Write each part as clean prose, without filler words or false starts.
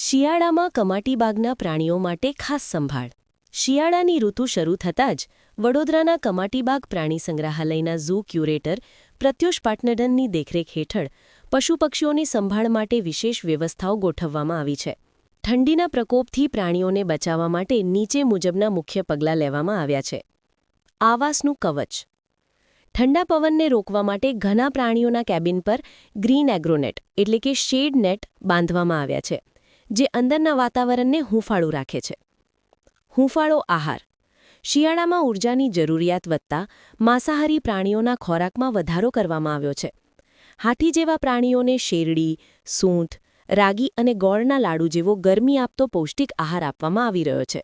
શિયાળામાં કમાટીબાગના પ્રાણીઓ માટે ખાસ સંભાળ. શિયાળાની ઋતુ શરૂ થતાં જ વડોદરાના કમાટીબાગ પ્રાણી સંગ્રહાલયના ઝૂ ક્યુરેટર પ્રત્યુષ પાટનડનની દેખરેખ હેઠળ પશુપક્ષીઓની સંભાળ માટે વિશેષ વ્યવસ્થાઓ ગોઠવવામાં આવી છે. ઠંડીના પ્રકોપથી પ્રાણીઓને બચાવવા માટે નીચે મુજબના મુખ્ય પગલાં લેવામાં આવ્યા છે. આવાસનું કવચ. ઠંડા પવનને રોકવા માટે ઘણા પ્રાણીઓના કેબિન પર ગ્રીન એગ્રોનેટ એટલે કે શેડ નેટ બાંધવામાં આવ્યા છે, જે અંદરના વાતાવરણને હૂંફાળું રાખે છે. હૂંફાળો આહાર. શિયાળામાં ઊર્જાની જરૂરિયાત વધતા માંસાહારી પ્રાણીઓના ખોરાકમાં વધારો કરવામાં આવ્યો છે. હાથી જેવા પ્રાણીઓને શેરડી, સૂંઠ, રાગી અને ગોળના લાડુ જેવો ગરમી આપતો પૌષ્ટિક આહાર આપવામાં આવી રહ્યો છે.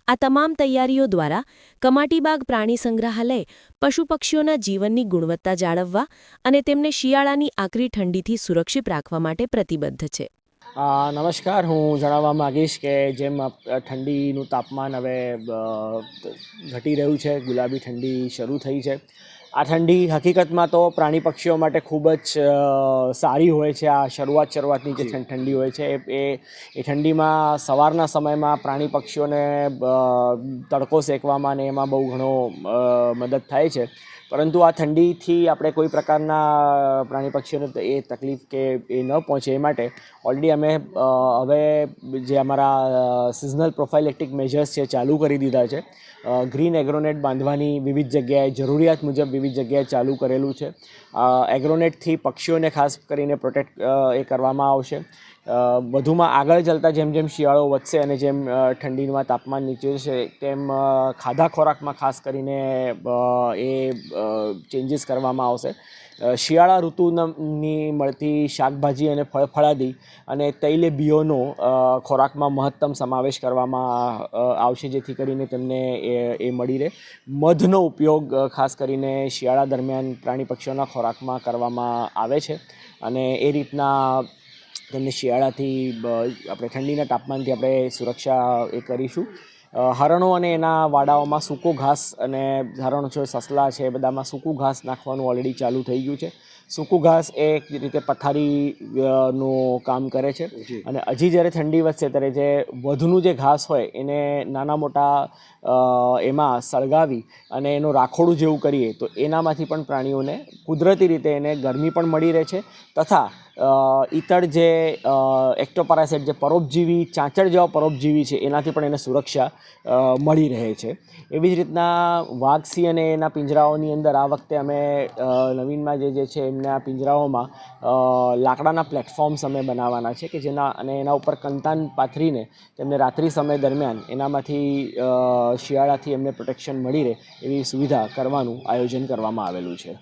આ તમામ તૈયારીઓ દ્વારા કમાટીબાગ પ્રાણી સંગ્રહાલય પશુપક્ષીઓના જીવનની ગુણવત્તા જાળવવા અને તેમને શિયાળાની આકરી ઠંડીથી સુરક્ષિત રાખવા માટે પ્રતિબદ્ધ છે. નમસ્કાર, હું જણાવવા માગીશ કે જેમ ઠંડીનું તાપમાન હવે ઘટી રહ્યું છે, ગુલાબી ઠંડી શરૂ થઈ છે. આ ઠંડી હકીકતમાં તો પ્રાણી પક્ષીઓ માટે ખૂબ જ સારી હોય છે. આ શરૂઆતની જે ઠંડી હોય છે એ ઠંડીમાં સવારના સમયમાં પ્રાણી પક્ષીઓને તડકો સેકવામાં ને એમાં બહુ ઘણો મદદ થાય છે. પરંતુ આ ઠંડીથી આપણે કોઈ પ્રકારના પ્રાણી પક્ષીઓને એ તકલીફ કે એ ન પહોંચે એ માટે ઓલરેડી અમે હવે જે અમારા સિઝનલ પ્રોફાઇલેક્ટિક મેજર્સ છે ચાલુ કરી દીધા છે. ગ્રીન એગ્રોનેટ બાંધવાની વિવિધ જગ્યાએ જરૂરિયાત મુજબ વિવિધ જગ્યાએ ચાલુ કરેલું છે. એગ્રોનેટથી પક્ષીઓને ખાસ કરીને પ્રોટેક્ટ એ કરવામાં આવશે. વધુમાં આગળ ચાલતા જેમ જેમ શિયાળો વધશે અને જેમ ઠંડીમાં તાપમાન નીચે જશે તેમ ખાધા ખોરાકમાં ખાસ કરીને એ ચેન્જીસ કરવામાં આવશે. શિયાળા ઋતુની મળતી શાકભાજી અને ફળફળાદી અને તૈલબીઓનો ખોરાકમાં મહત્તમ સમાવેશ કરવામાં આવશે, જેથી કરીને તેમને એ મળી રહે. મધનો ઉપયોગ ખાસ કરીને શિયાળા દરમિયાન પ્રાણી પક્ષીઓના ખોરાકમાં કરવામાં આવે છે અને એ રીતના તેમને શિયાળાથી આપણે ઠંડીના તાપમાનથી આપણે સુરક્ષા એ કરીશું. હરણો અને એના વાડાઓમાં સૂકો ઘાસ, અને હરણો છે, સસલા છે, એ બધામાં સૂકું ઘાસ નાખવાનું ઓલરેડી ચાલુ થઈ ગયું છે. સૂકું ઘાસ એ એક રીતે પથારીનું કામ કરે છે અને હજી જ્યારે ઠંડી વધશે ત્યારે જે વધુનું જે ઘાસ હોય એને નાના મોટા એમાં સળગાવી અને એનું રાખોડું જેવું કરીએ તો એનામાંથી પણ પ્રાણીઓને કુદરતી રીતે એને ગરમી પણ મળી રહે છે તથા ઇતર જે એક્ટોપેરાસાઇટ જે પરોપજીવી, ચાંચડ જેવા પરોપજીવી છે એનાથી પણ એને સુરક્ષા મળી રહે છે. એવી જ રીતના વાઘ, સિંહ અને એના પિંજરાઓની અંદર આ વખતે અમે નવીનમાં જે છે એમના પિંજરાઓમાં લાકડાના પ્લેટફોર્મ્સ અમે બનાવવાના છે કે એના ઉપર કંતાન પાથરીને તેમને રાત્રિ સમય દરમિયાન એનામાંથી શિયાળાથી એમને પ્રોટેક્શન મળી રહે એવી સુવિધા કરવાનું આયોજન કરવામાં આવેલું છે.